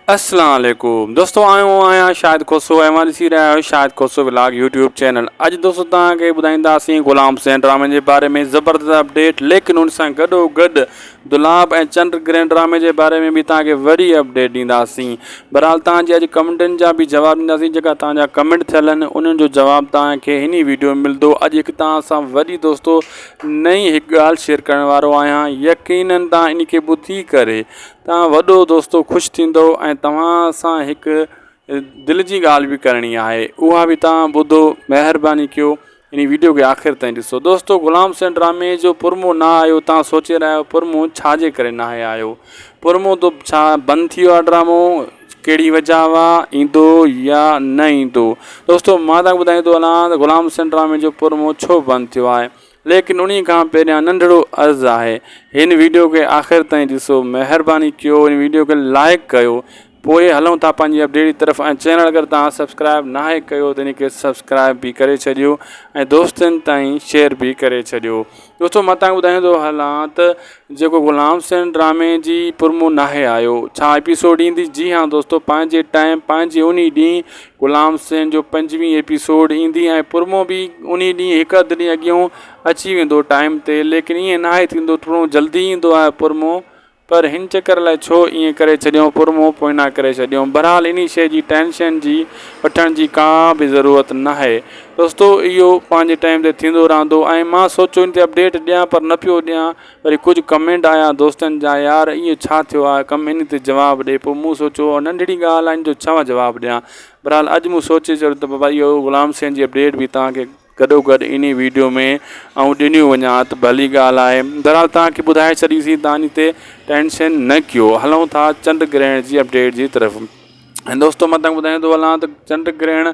अस्सलाम वालेकुम दोस्तों आयो आहियां शाहिद खोसो ऐं मां ॾिसी रहिया आहियो शाहिद खोसो व्लॉग यूट्यूब चैनल। अॼु दोस्तों तव्हांखे ॿुधाईंदासीं ग़ुलाम हुसैन ड्रामे जे बारे में ज़बरदस्त अपडेट, लेकिन उन सां गॾोगॾु दुलाब ऐं चंड ग्रहण ड्रामे जे बारे में बि तव्हांखे वरी अपडेट ॾींदासीं। बहरहाल तव्हांजे अॼु कमेंटनि जा बि जवाब ॾींदासीं, जेका तव्हांजा कमेंट थियल आहिनि उन्हनि जो जवाबु तव्हांखे हिन वीडियो में मिलंदो। अॼु हिकु तव्हां सां वरी दोस्तों नई हिकु ॻाल्हि शेयर करण वारो आहियां। यकीनन तव्हां इन खे ॿुधी करे तव्हां वॾो दोस्तों ख़ुशि थींदो ऐं तव्हां सां हिकु दिलि जी ॻाल्हि बि करणी आहे, उहा बि तव्हां ॿुधो। महिरबानी कयो इन वीडियो खे आख़िर ताईं ॾिसो। दोस्तों ग़ुलाम हुसैन ड्रामे जो पुरमो न आयो, तव्हां सोचे रहिया आहियो पुरमो छाजे करे न आयो। पुरमो तो छा बंदि थी वियो आहे ड्रामो, कहिड़ी वजह आहे, ईंदो या न ईंदो। दोस्तों मां तव्हांखे ॿुधाईंदो हलां त ग़ुलाम हुसैन ड्रामे जो पुरमो छो बंदि थियो आहे, लेकिन उन खां पहिरियां नंढड़ो अर्ज़ु आहे, हिन वीडियो खे आख़िर ताईं ॾिसो। महिरबानी कयो हिन वीडियो खे लाइक कयो। पोइ हलूं था पंहिंजी अपडेट जी तरफ़। ऐं चैनल अगरि तव्हां सब्सक्राइब न आहे कयो त इनखे सब्सक्राइब बि करे छॾियो ऐं दोस्तनि ताईं शेयर बि करे छॾियो। दोस्तों मां तव्हांखे ॿुधाईंदो हलां त जेको ग़ुलाम हुसैन ड्रामे जी पुरमो नाहे आयो, छा एपिसोड ईंदी? जी हाँ दोस्तों, पंहिंजे टाइम पंहिंजे उन ॾींहुं ग़ुलाम हुसैन जो 5वीं एपिसोड ईंदी ऐं पुरमो बि उन ॾींहुं हिकु अधु ॾींहुं अॻियों अची वेंदो टाइम ते। लेकिन ईअं नाहे थींदो, थोरो जल्दी ईंदो आहे पुरमो, पर हिन चकर लाइ छो ईअं करे छॾियऊं पुरमो पोइ करे छॾियऊं। बहरहाल इन शइ जी टेंशन जी वठण जी का बि ज़रूरत न आहे दोस्तों, इहो पंहिंजे टाइम ते थींदो रहंदो। ऐं मां सोचियो इन ते अपडेट ॾियां पर न पियो ॾियां, वरी कुझु कमेंट आया दोस्तनि जा, यार इहो छा थियो आहे, कम इन ते जवाबु ॾे। पोइ मूं सोचियो नंढड़ी ॻाल्हि आहे, इन जो छा जवाबु ॾियां। बहरहाल अॼु मूं सोचे छॾियो त बाबा इहो ग़ुलाम हुसैन जी अपडेट बि तव्हांखे गॾोगॾु इन वीडियो में ऐं ॾिनियूं वञा त भली ॻाल्हि आहे। बहरहाल तव्हांखे ॿुधाए छॾीसीं, तव्हां इन ते टेंशन न कयो। हलूं था चंड ग्रहण जी अपडेट जी तरफ़। ऐं दोस्तों मां तव्हांखे ॿुधाईंदो हलां त चंड ग्रहण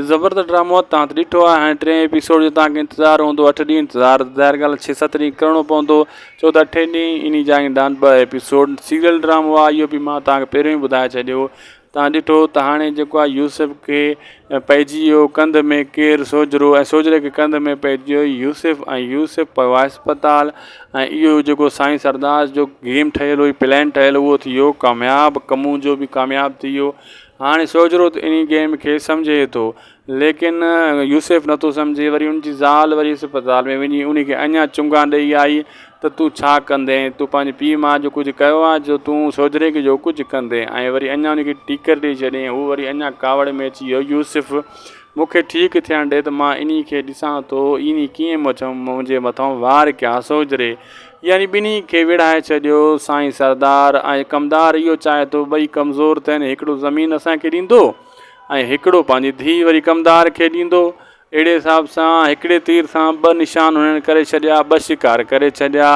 ज़बरदस्त ड्रामो आहे, तव्हां त ॾिठो आहे। हाणे 3 एपिसोड जो तव्हांखे इंतज़ारु हूंदो, 8 ॾींहं इंतज़ारु, ज़ाहिर ॻाल्हि 6-7 ॾींहं करिणो पवंदो, छो त 8 ॾींहं इन जा ईंदा आहिनि 2 एपिसोड। सीरियल ड्रामो आहे, इहो बि मां तव्हांखे पहिरियों ई ॿुधाए छॾियो। तव्हां ॾिठो त हाणे जेको आहे यूसुफ खे पइजी वियो कंध में केरु सोजरो, ऐं सोजरे खे कंध में पइजी वियो यूसुफ, ऐं यूसुफ पियो आहे अस्पताल। ऐं इहो जेको साईं सरदार जो गेम ठहियलु हुई, प्लान ठहियलु, उहो थी वियो कामयाबु, कमू जो बि कामयाबु थी वियो। हाणे सोजरो त इन गेम खे सम्झे थो, लेकिन यूसुफ नथो सम्झे। वरी उनजी ज़ाल वरी अस्पताल में वञी उनखे अञा चुंगा ॾेई आई त तूं छा कंदे, तूं पंहिंजी पीउ माउ जो कुझु कयो आहे जो तूं सोजरे खे जो कुझु कंदे। ऐं वरी अञा उनखे टीकर ॾेई छॾियईं, हू वरी अञा कावड़ में अची वियो। यूसुफ मूंखे ठीकु थियणु ॾे त मां इन खे ॾिसां थो, इन कीअं मुंहिंजे मथां वार कया सोजरे। यानी ॿिन्ही खे विड़हाए छॾियो। साईं सरदार ऐं कमदार इहो चाहे थो ॿई कमज़ोर थियनि, हिकिड़ो ज़मीन असांखे ॾींदो ऐं हिकिड़ो पंहिंजी धीउ वरी कमदार खे ॾींदो। अहिड़े हिसाब सां हिकिड़े तीर सां 2 निशान हुननि करे छॾिया, 2 शिकार करे छॾिया।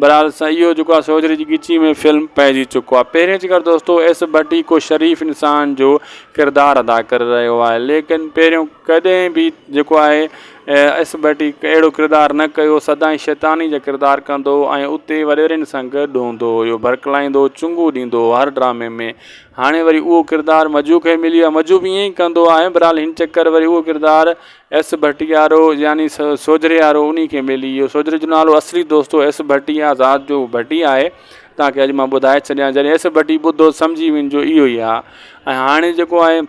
बहरहाल सां इहो जेको आहे सोजरे जी ॻिची में फिल्म पइजी चुको आहे। पहिरें चकर दोस्तों एस भट्टी को शरीफ़ इंसान जो किरदारु अदा करे रहियो आहे, लेकिन पहिरियों कॾहिं बि जेको आहे एस भट्टी अहिड़ो किरदारु न कयो, सदाईं शैतानी जा किरदारु कंदो ऐं उते वॾेरनि सां गॾु हूंदो हुयो, भरकलाईंदो, चुंगू ॾींदो हर ड्रामे में। हाणे वरी उहो किरदारु मजू खे मिली आहे, मजू बि ईअं ई कंदो आहे। बहरहाल हिन चकर वरी उहो किरदारु एस भट्टी वारो यानी सोजरे वारो उन खे मिली वियो। सोजरे जो नालो असली दोस्तों एस भट्टी आहे, ज़ात जो भट्टी आहे। तव्हांखे अॼु मां ॿुधाए छॾियां, जॾहिं एस भट्टी ॿुधो सम्झी वञिजो इहो ई आहे। ऐं हाणे जेको आहे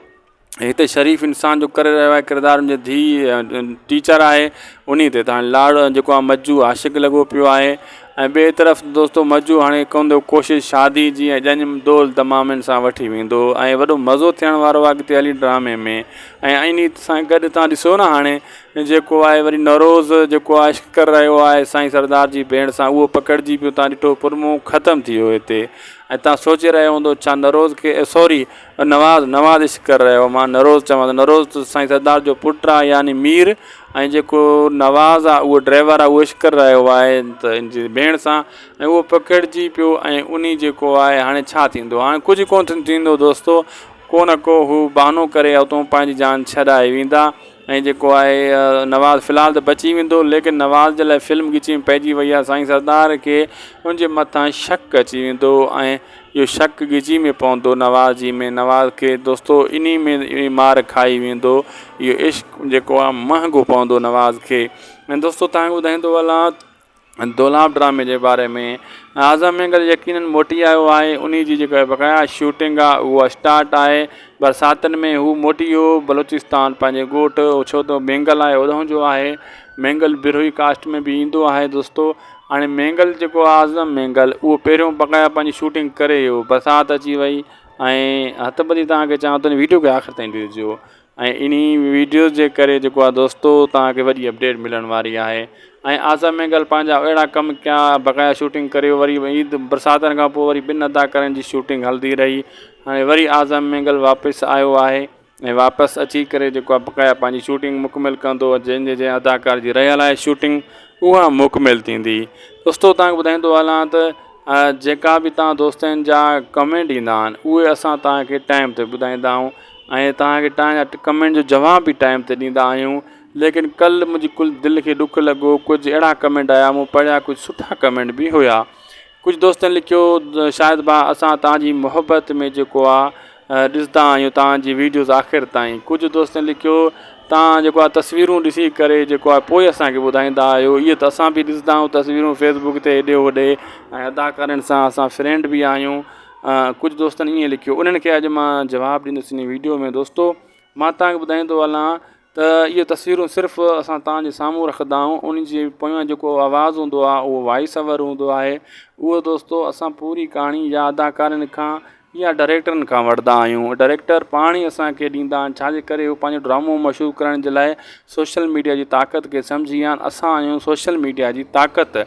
हिते शरीफ़ इंसान जो करे रहियो आहे किरदारु, मुंहिंजी धीउ टीचर आहे, उन ते तव्हां लाड़ जेको आहे मजू आशिक़ु लॻो पियो आहे। ऐं ॿिए तरफ़ दोस्तों मजू हाणे कंदो कोशिशि शादी जी ऐं ॼञ दोल तमामनि सां वठी वेंदो ऐं वॾो मज़ो थियण वारो आहे अॻिते हली ड्रामे में। ऐं इन सां गॾु तव्हां ॾिसो न हाणे जेको आहे वरी नरोज़ जेको आहे इश्क करे रहियो आहे साईं सरदार जी भेण सां, उहो पकड़िजी पियो। तव्हां ॾिठो पुरमो ख़तमु थी वियो हिते। ऐं तव्हां सोचे रहिया हूंदो छा नरोज़ खे सॉरी नवाज़ इश्क करे रहियो, मां नरोज़ चवां त नरोज़ त साईं सरदार जो पुटु आहे यानी मीर, ऐं जेको नवाज़ आहे उहो ड्राइवर आहे, उहो इश्क करे रहियो आहे त इन जी भेण सां, ऐं उहो पकड़िजी पियो। ऐं उन जेको आहे हाणे छा थींदो, हाणे कुझु कोन थींदो दोस्तों, को न को हू बहानो करे उतां पंहिंजी जान छॾाए वेंदा। ऐं जेको आहे नवाज़ फ़िलहाल त बची वेंदो, लेकिन नवाज़ जे लाइ फिल्म ॻिची में पइजी वई आहे। साईं सरदार खे उनजे मथां शक अची वेंदो ऐं इहो शक ॻिची में पवंदो नवाज़ जी में। नवाज़ खे दोस्तों इन में मार खाई वेंदो, इहो इश्क जेको आहे महांगो पवंदो नवाज़ खे। ऐं दोस्तों तव्हांखे ॿुधाईंदो हलां दोलाब ड्रामे के बारे में आज़म मेंगल यकीनन मोटी आयो आहे। उन्हीं जी जेका बकाया शूटिंग आहे उहा स्टार्ट आहे। बरसातनि में हू मोटी वियो बलूचिस्तान पंहिंजे ॻोठ, छो त मेंगल आहे उतां जो आहे। मेंगल बिरोही कास्ट में भी ईंदो आहे दोस्तो। हाणे मेंगल जेको आहे आज़म मेंगल उहो पहिरियों बकाया पंहिंजी शूटिंग करे वियो, बरसाति अची वई ऐं हथ ॿधी तव्हांखे चवां थो वीडियो खे आख़िर ताईं ॾिसजो। ऐं इन वीडियो जे करे जेको आहे दोस्तो तव्हांखे वॾी अपडेट मिलण वारी आहे। ऐं आज़म मेंगल पंहिंजा अहिड़ा कमु कया, बकाया शूटिंग करे वरी ईद बरसातनि खां पोइ वरी ॿिनि अदाकारनि जी शूटिंग हलंदी रही। हाणे वरी आज़म मेंगल वापसि आयो आहे ऐं वापसि अची करे जेको आहे बकाया पंहिंजी शूटिंग मुकमिल कंदो। जंहिं अदाकार जी रहियल आहे शूटिंग उहा मुकमिल थींदी। दोस्तो तव्हांखे ॿुधाईंदो हलां त जेका बि तव्हां दोस्तनि जा कमेंट ईंदा आहिनि उहे असां तव्हांखे टाइम ते ॿुधाईंदा आहियूं ऐं तव्हांखे तव्हांजा कमेंट जो जवाब भी टाइम ते ॾींदा आहियूं। लेकिन कल्ह मुंहिंजी कुल दिलि खे ॾुखु लॻो, कुझु अहिड़ा कमेंट आया मूं पढ़िया, कुझु सुठा कमेंट बि हुआ। कुझु दोस्तनि लिखियो शायदि भाउ असां तव्हांजी मोहबत में जेको आहे ॾिसंदा आहियूं तव्हांजी वीडियोज़ आख़िर ताईं। कुझु दोस्तनि लिखियो तव्हां जेको आहे तस्वीरूं ॾिसी करे जेको आहे पोइ असांखे ॿुधाईंदा आहियो। इहे त असां बि ॾिसंदा आहियूं तस्वीरूं फेसबुक ते हेॾे होॾे ऐं अदाकारनि सां असां फ्रेंड बि आहियूं। कुझु दोस्तनि ईअं लिखियो, उन्हनि खे अॼु मां जवाबु ॾींदुसि इन वीडियो में। दोस्तो मां तव्हांखे ॿुधाईंदो हलां त इहे तस्वीरूं सिर्फ़ु असां तव्हांजे साम्हूं रखंदा आहियूं। उन जे पोयां जेको आवाज़ु हूंदो आहे उहो वॉइस ओवर हूंदो आहे। उहो दोस्तो असां पूरी कहाणी या अदाकारनि खां या डायरेक्टरनि खां वठंदा आहियूं। डायरेक्टर पाण ई असांखे ॾींदा आहिनि, छाजे करे हू पंहिंजो ड्रामो मशहूरु करण जे लाइ सोशल मीडिया जी ताक़त खे सम्झी विया आहिनि। असां आहियूं सोशल मीडिया जी ताक़त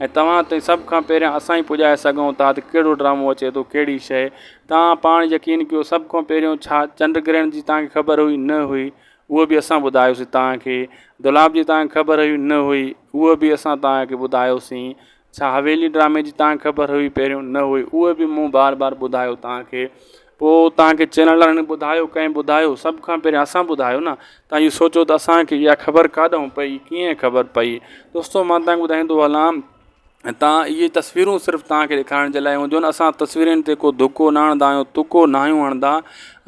ऐं तव्हां ते सभ खां पहिरियां असां ई पुॼाए सघूं था त कहिड़ो ड्रामो अचे थो, कहिड़ी शइ। तव्हां पाण यकीन कयो सभ खां पहिरियों छा चंड ग्रहण जी तव्हांखे ख़बर हुई न हुई, उहो बि असां ॿुधायोसीं तव्हांखे। दोलाब जी तव्हांखे ख़बर हुई न हुई, उहो बि असां तव्हांखे ॿुधायोसीं। छा हवेली ड्रामे जी तव्हांखे ख़बर हुई पहिरियों न हुई, उहो बि मूं बार बार ॿुधायो तव्हांखे। पोइ तव्हांखे चैनल वारनि ॿुधायो, कंहिं ॿुधायो, सभ खां पहिरियों असां ॿुधायो न। तव्हां इहो सोचो त असांखे इहा ख़बर काॾों पई, कीअं ख़बर पई। दोस्तो मां तव्हांखे ॿुधाईंदो हलां तव्हां इहे तस्वीरूं सिर्फ़ु तव्हांखे ॾेखारण जे लाइ हुजनि। असां तस्वीरुनि ते को धुको न हणंदा आहियूं, तुको न आहियूं हणंदा।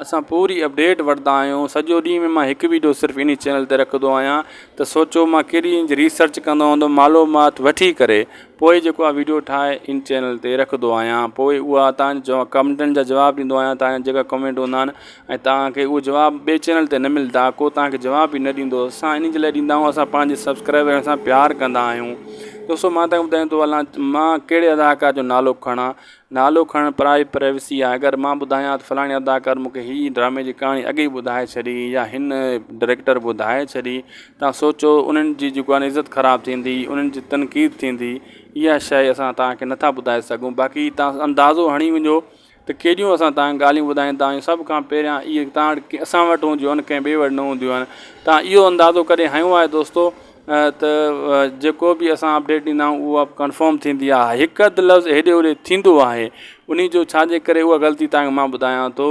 असां पूरी अपडेट वठंदा आहियूं। सॼो ॾींहुं में मां हिकु वीडियो सिर्फ़ु इन चैनल ते रखंदो आहियां त सोचो मां केॾी रिसर्च कंदो हूंदुमि, मालूमात वठी करे पोइ जेको आहे वीडियो ठाहे इन चैनल ते रखंदो आहियां। पोइ उहा तव्हांजे कमेंटनि जा जवाब ॾींदो आहियां। तव्हांजा जेका कमेंट हूंदा आहिनि ऐं तव्हांखे उहो जवाब ॿिए चैनल ते न मिलंदा, को तव्हांखे जवाब बि न ॾींदो। असां इन जे लाइ ॾींदा आहियूं, असां पंहिंजे सब्सक्राइबर सां प्यारु कंदा आहियूं। दोस्तो मां तव्हांखे ॿुधाईंदो हलां मां कहिड़े अदाकार जो नालो खणां। नालो खणणु प्राइवेसी आहे। अगरि मां ॿुधायां त फलाणे अदाकार मूंखे हीअ ड्रामे जी कहाणी अॻे ई ॿुधाए छॾी या हिन डायरेक्टर ॿुधाए छॾी, तव्हां सोचो उन्हनि जी जेको आहे इज़त ख़राबु थींदी, उन्हनि जी तनक़ीद थींदी। इहा शइ असां तव्हांखे नथा ॿुधाए सघूं। बाक़ी तव्हां अंदाज़ो हणी वञो त केॾियूं असां तव्हांखे ॻाल्हियूं ॿुधाईंदा आहियूं। सभ खां पहिरियां इहे तव्हां वटि असां वटि हूंदियूं आहिनि, कंहिं ॿिए वटि न हूंदियूं आहिनि। तव्हां इहो अंदाज़ो कॾहिं हयो आहे दोस्तो त जेको बि असां अपडेट ॾींदा आहियूं उहा कंफर्म थींदी आहे। हिकु अधु लफ़्ज़ हेॾे होॾे थींदो आहे, उन जो छाजे करे उहा ग़लती तव्हांखे मां ॿुधायां थो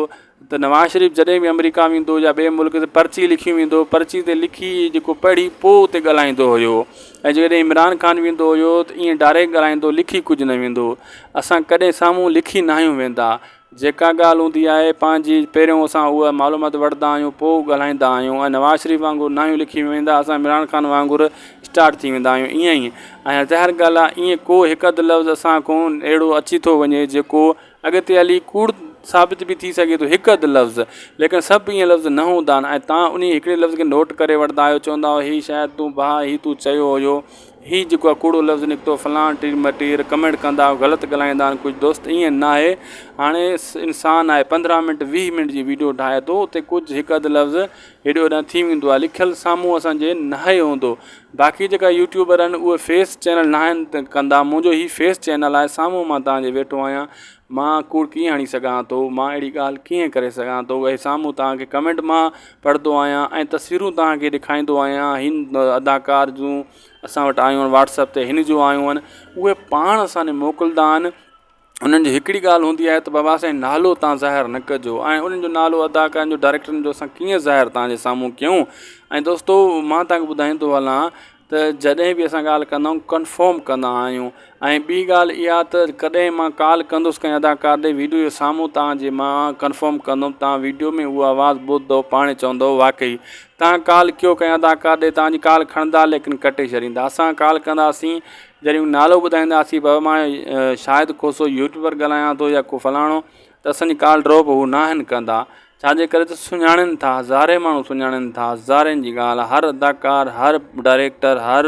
त नवाज़ शरीफ़ जॾहिं बि अमेरिका वेंदो या ॿिए मुल्क ते पर्ची लिखी वेंदो, पर्ची ते लिखी जेको पढ़ी पोइ उते ॻाल्हाईंदो हुयो। ऐं जॾहिं इमरान ख़ान वेंदो हुयो त ईअं डायरेक्ट ॻाल्हाईंदो, लिखी कुझु न वेंदो। असां कॾहिं साम्हूं लिखी न आहियूं वेंदा। जेका ॻाल्हि हूंदी आहे पंहिंजी पहिरियों असां उहा मालूमात वठंदा आहियूं, पोइ ॻाल्हाईंदा आहियूं। ऐं नवाज़ शरीफ़ वांगुरु न आहियूं लिखी वेंदा, असां इमरान ख़ान वांगुरु स्टार्ट थी वेंदा आहियूं ईअं ई। ऐं ज़ाहिर ॻाल्हि आहे ईअं को हिकु अधु लफ़्ज़ असां कोन अहिड़ो अची थो वञे जेको अॻिते हली कूड़ साबित बि थी सघे थो, हिकु अधु लफ़्ज़। लेकिन सभु ईअं लफ़्ज़ न हूंदा आहिनि ऐं तव्हां उन हिकिड़े लफ़्ज़ खे नोट करे वठंदा आहियो, चवंदा आहियो हीअ शायदि तूं भाउ हीअ तूं चयो हुयो, हीअ जेको आहे कूड़ो लफ़्ज़ निकितो, फलाण टीर मटीर कमेंट कंदा आहियो, ग़लति ॻाल्हाईंदा आहिनि कुझु दोस्त। ईअं न आहे। हाणे इंसानु आहे 15 मिंट 20 मिंट जी वीडियो ठाहे थो, उते कुझु हिकु अधु लफ़्ज़ हेॾो होॾां थी वेंदो आहे, लिखियलु साम्हूं असांजे न आयो हूंदो। बाक़ी जेका यूट्यूबर आहिनि उहे फेस चैनल न आहिनि त कंदा। मुंहिंजो हीउ फेस चैनल आहे, साम्हूं मां तव्हांजे वेठो आहियां। मां कूड़ कीअं हणी सघां थो, मां अहिड़ी ॻाल्हि कीअं करे सघां थो। उहे साम्हूं तव्हांखे कमेंट मां पढ़ंदो आहियां ऐं तस्वीरूं तव्हांखे ॾेखारींदो आहियां। हिन अदाकार जूं असां वटि आयूं आहिनि, व्हाट्सअप ते हिन जूं आयूं आहिनि, उहे पाण असांखे मोकिलींदा आहिनि। उन्हनि जी हिकिड़ी ॻाल्हि हूंदी आहे त बाबा असांजो नालो तव्हां ज़ाहिर न कजो, ऐं उन्हनि जो नालो अदाकारनि जो डायरेक्टरनि जो असां कीअं ज़ाहिर तव्हांजे साम्हूं कयूं। ऐं दोस्तो मां तव्हांखे ॿुधाईंदो हलां त जॾहिं बि असां ॻाल्हि कंदा आहियूं कंफर्म कंदा आहियूं। ऐं ॿी ॻाल्हि इहा त कॾहिं मां कॉल कंदुसि कंहिं अदाकार ॾे, वीडियो जे साम्हूं तव्हांजे मां कंफर्म कंदुमि, तव्हां वीडियो में उहा आवाज़ु ॿुधंदव, पाण चवंदव वाक़ई। तव्हां कॉल कयो कंहिं अदाकार ॾे, तव्हांजी कॉल खणंदा लेकिन कटे छॾींदा। असां कॉल कंदासीं जॾहिं नालो ॿुधाईंदासीं बाबा मां शाहिद खोसो यूट्यूबर ॻाल्हायां थो या को फलाणो, त असांजी कॉल ड्रॉप हू न आहिनि कंदा। छाजे करे त सुञाणनि था, हज़ारे माण्हू सुञाणनि था, हज़ारनि जी ॻाल्हि, हर अदाकार, हर डायरेक्टर, हर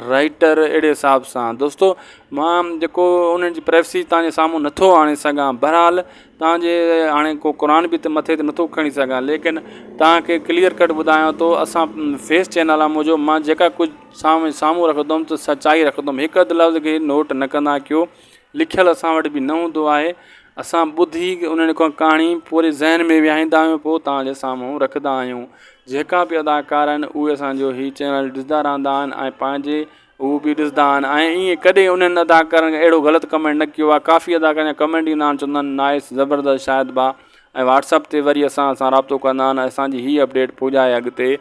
राइटर अहिड़े हिसाब सां। दोस्तो मां जेको उन्हनि जी प्राइवेसी तव्हांजे साम्हूं नथो आणे सघां, बहरहाल तव्हांजे हाणे को क़ुर बि त मथे ते नथो खणी सघां, लेकिन तव्हांखे क्लियर कट ॿुधायां थो। असां फेस चैनल आहे मुंहिंजो, मां जेका कुझु साम्हूं रखंदुमि त सचाई रखंदुमि, हिकु अधु लफ़्ज़ खे नोट न कंदा कयो। लिखियलु असां वटि बि न हूंदो आहे, असां ॿुधी उन्हनि खां कहाणी पूरे ज़हन में विहाईंदा आहियूं, पोइ तव्हांजे साम्हूं रखंदा आहियूं। जेका बि अदाकार आहिनि उहे असांजो हीउ चैनल ॾिसंदा रहंदा आहिनि ऐं पंहिंजे उहे बि ॾिसंदा आहिनि, ऐं ईअं कॾहिं उन्हनि अदाकारनि खे अहिड़ो ग़लति कमेंट न कयो आहे। काफ़ी अदाकार जा कमेंट ईंदा आहिनि, चवंदा आहिनि नाइस, ज़बरदस्त शाहिद भाउ, ऐं व्हाट्सअप ते वरी सां राब्तो कंदा आहिनि, असांजी हीअ अपडेट पहुचाए अॻिते।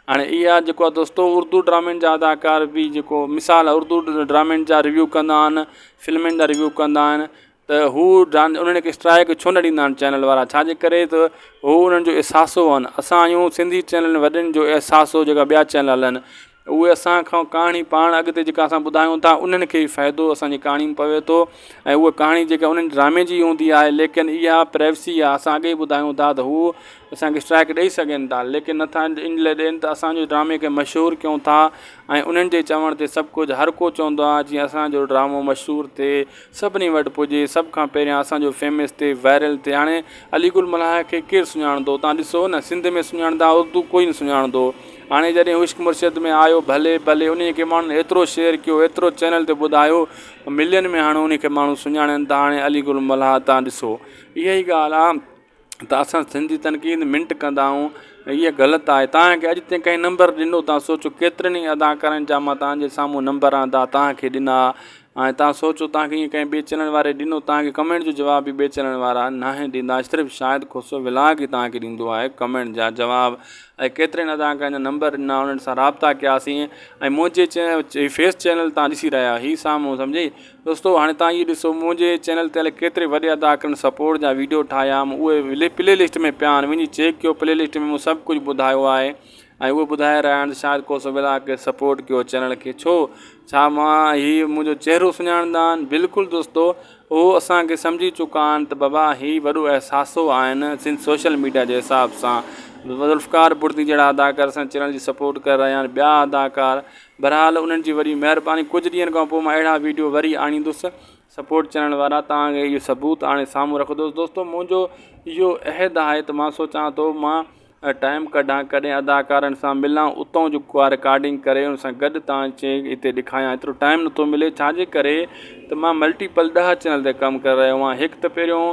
हाणे इहा जेको आहे दोस्तो उर्दू ड्रामनि जा अदाकार बि जेको मिसाल उर्दू ड्रामनि जा रिव्यू कंदा आहिनि, फिल्मनि जा रिव्यू कंदा आहिनि, त हू उन्हनि खे स्ट्राइक छो न ॾींदा आहिनि चैनल वारा? छाजे करे त हू उन्हनि जो अहसासो आहिनि। असां आहियूं सिंधी चैनल वॾनि जो अहसासो, जेका ॿिया चैनल हलनि उहे असां खां कहाणी पाण अॻिते जेका असां ॿुधायूं था उन्हनि खे फ़ाइदो असांजी कहाणी में पवे थो, ऐं उहा कहाणी जेका उन्हनि ड्रामे जी हूंदी आहे, लेकिन इहा प्राइवेसी आहे। असां अॻे ॿुधायूं था त हू असांखे स्ट्राइक ॾेई सघनि था, लेकिन नथा इन लाइ ॾियनि त असांजो ड्रामे खे मशहूरु कयूं था, ऐं उन्हनि जे चवण ते सभु कुझु हर को चवंदो आहे जीअं असांजो ड्रामो मशहूरु थिए, सभिनी वटि पुॼे, सभ खां पहिरियां असांजो फेमस थिए, वायरल थिए। हाणे अली गुल मलाह खे केरु सुञाणंदो? तव्हां ॾिसो न, सिंध में सुञाणंदा, उर्दू कोई न सुञाणंदो। हाणे जॾहिं इश्क मुर्शिद में आयो, भले भले उन खे माण्हुनि एतिरो शेयर कयो, एतिरो चैनल ते ॿुधायो, मिलियन में हाणे उन खे माण्हू सुञाणनि था। हाणे अली गुल मलाह तव्हां ॾिसो, इहा ई ॻाल्हि आहे त असां सिंधी तनक़ीद मिंट कंदा आहियूं, इहा ग़लति आहे। तव्हांखे अॼु ताईं कंहिं नंबर ॾिनो, तव्हां सोचो केतिरनि ई अदाकारनि जा मां तव्हांजे साम्हूं नंबर आंदा तव्हांखे ॾिना, ऐं तव्हां सोचो तव्हांखे ईअं कंहिं ॿिए चैनल वारे ॾिनो, तव्हांखे कमेंट जो जवाब बि ॿिए चैनल वारा न ॾींदा, सिर्फ़ु शाहिद खोसो व्लॉग ई तव्हांखे ॾींदो आहे कमेंट जा जवाब। ऐं केतिरनि अदाकारनि जा नंबर ॾिना, उन्हनि सां राब्ता कयासीं, ऐं मुंहिंजे फेस चैनल तव्हां ॾिसी रहिया ही साम्हूं, सम्झी दोस्तो। हाणे तव्हां इहो ॾिसो, मुंहिंजे चैनल ते हले केतिरे वॾे अदाकारनि सपोर्ट जा वीडियो ठाहिया, उहे प्ले लिस्ट में पिया आहिनि, वञी चेक कयो, प्ले लिस्ट में मूं सभु कुझु ॿुधायो आहे, ऐं उहे ॿुधाए रहिया आहिनि शाहिद खोसो व्लॉग खे सपोर्ट कयो चैनल खे। छो? छा मां हीउ मुंहिंजो चहिरो सुञाणंदा आहिनि? बिल्कुलु दोस्तो, उहो असांखे सम्झी चुका आहिनि त बाबा हीउ वॾो अहसासो आहिनि सोशल मीडिया जे हिसाब सां। ज़ुल्फ़कार बुर्दी जहिड़ा अदाकार असां चैनल जी सपोर्ट करे रहिया आहिनि, ॿिया अदाकार, बहरहाल उन्हनि जी वरी महिरबानी। कुझु ॾींहंनि खां पोइ मां अहिड़ा वीडियो वरी आणींदुसि, सपोर्ट चैनल वारा तव्हांखे इहो सबूत हाणे साम्हूं रखंदुसि। दोस्तो मुंहिंजो इहो अहद आहे त मां सोचां थो मां टाइम कढां, कॾहिं अदाकारनि सां मिलां, उतां जेको आहे रिकॉर्डिंग करे उन सां गॾु तव्हांखे हिते ॾेखारियां। एतिरो टाइम नथो मिले, छाजे करे त मां मल्टीपल 10 चैनल ते कमु करे रहियो आहियां। हिकु त पहिरियों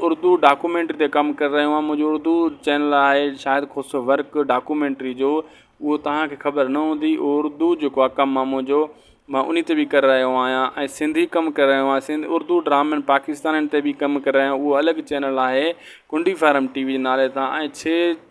उर्दू डॉक्यूमेंट्री ते कमु करे रहियो आहियां, मुंहिंजो उर्दू चैनल आहे शाहिद खोसो वर्क डॉक्यूमेंट्री जो, उहो तव्हांखे ख़बर न हूंदी। उर्दू जेको आहे कमु आहे मुंहिंजो, मां उन ते बि करे रहियो आहियां, ऐं सिंधी कमु करे रहियो आहियां, सिंधी उर्दू ड्रामनि पाकिस्ताननि ते बि कमु करे रहियो आहियां। उहो अलॻि चैनल आहे कुंडी फार्म टीवी जे नाले सां, ऐं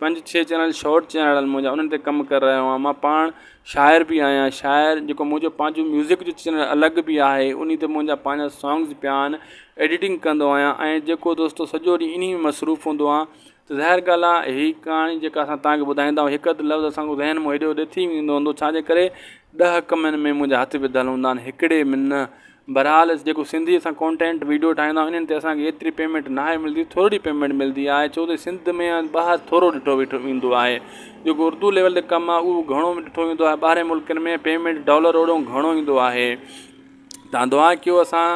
5-6 चैनल शॉर्ट चैनल आहिनि मुंहिंजा, उन्हनि ते कमु करे रहियो आहियां। मां पाण शाइर बि आहियां, शाइर जेको मुंहिंजो पंहिंजो म्यूज़िक जो चैनल अलॻि बि आहे, उन ते मुंहिंजा पंहिंजा सॉन्ग्स पिया आहिनि, एडिटिंग कंदो आहियां, ऐं जेको दोस्तो सॼो ॾींहुं इन में मसरूफ़ हूंदो आहे। त ज़ाहिर ॻाल्हि आहे हीअ कहाणी जेका असां तव्हांखे ॿुधाईंदा आहियूं, हिकु अधु लफ़्ज़ असांजो ज़हन में हेॾे होॾे थी वेंदो हूंदो, छाजे करे 10 कमनि में मुंहिंजा हथ विधल हूंदा आहिनि, हिकिड़े में न। बहरहाल जेको सिंधी असां कॉन्टेंट वीडियो ठाहींदा आहियूं, इन्हनि ते असांखे एतिरी पेमेंट न आहे मिलंदी, थोरी पेमेंट मिलंदी आहे, छो त सिंध में ॿाहिरि थोरो ॾिठो वेंदो आहे। जेको उर्दू लेवल ते कमु आहे उहो घणो ॾिठो वेंदो आहे, ॿाहिरि मुल्कनि में पेमेंट डॉलर ओड़ो घणो ईंदो आहे। तव्हां दुआ कयो असां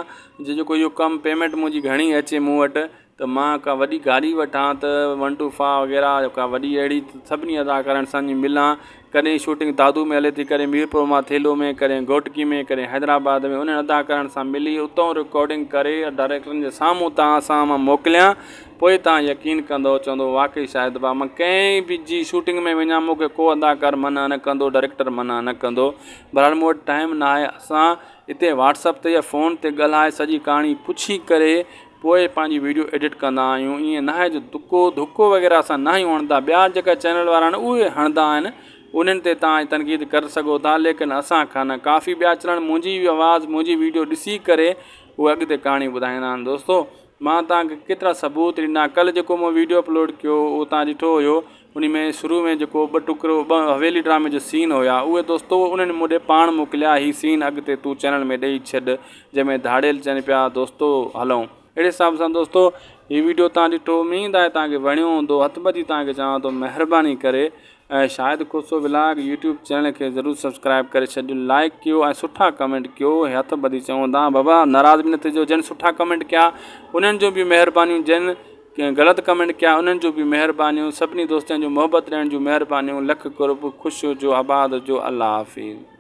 जेको इहो कमु पेमेंट मुंहिंजी घणी अचे मूं वटि, त मां का वॾी गाॾी वठां, त 125 वग़ैरह का वॾी अहिड़ी सभिनी अदाकारनि सां मिलां। कॾहिं शूटिंग दादू में हले थी, कॾहिं मीरपुर मां थेलो में, कॾहिं घोटकी में, कॾहिं हैदराबाद में, उन्हनि अदाकारनि सां मिली उतां रिकॉर्डिंग करे डायरेक्टरनि जे साम्हूं तव्हां सां मां मोकिलियां, पोइ तव्हां यकीन कंदो, चवंदो वाक़ई शाहिद भाउ मां कंहिं बि जी शूटिंग में वञा, मूंखे को अदाकार मना न कंदो, डायरेक्टर मना न कंदो। बहरहाल मूं वटि टाइम न आहे, असां हिते व्हाट्सअप ते या फ़ोन ते ॻाल्हाए सॼी कहाणी पुछी करे पोइ पंहिंजी वीडियो एडिट कंदा आहियूं। ईअं न आहे जो धुको वग़ैरह असां न ई हणंदा, ॿिया जेका चैनल वारा आहिनि उहे हणंदा आहिनि, उन्हनि ते तव्हां तनक़ीद करे सघो था, लेकिन असां खां काफ़ी ॿिया चैनल मुंहिंजी आवाज़ु मुंहिंजी वीडियो ॾिसी करे उहे अॻिते कहाणी ॿुधाईंदा आहिनि। दोस्तो मां तव्हांखे केतिरा सबूत ॾिना। कल्ह जेको मां वीडियो अपलोड कयो उहो तव्हां ॾिठो हुयो, उन में शुरू में जेको ॿ हवेली ड्रामे जो सीन हुया उहे दोस्तो उन्हनि मूं ॾे पाण मोकिलिया। हीअ सीन अॻिते तूं चैनल में ॾेई छॾ, जंहिंमें धाड़ेल चवनि पिया दोस्तो हलूं। अहिड़े हिसाब सां दोस्तो हीअ वीडियो तव्हां ॾिठो, उम्मीद आहे तव्हांखे वणियो हूंदो। हथ ॿधी तव्हांखे चवां थो महिरबानी करे ऐं शाहिद कोसो व्लॉग यूट्यूब चैनल खे ज़रूरु सब्सक्राइब करे छॾियो, लाइक कयो ऐं सुठा कमेंट कयो। हथ ॿधी चवंदा बाबा नाराज़ बि न थिजो, जन सुठा कमेंट कया उन्हनि जो बि महिरबानियूं, जन कंहिं ग़लति कमेंट कया उन्हनि जो बि महिरबानियूं। सभिनी दोस्तनि जो मोहबत रहण जूं महिरबानियूं। लख करोड़ ख़ुशि हुजो, आबाद हुजो। अल्लाह हाफ़िज़।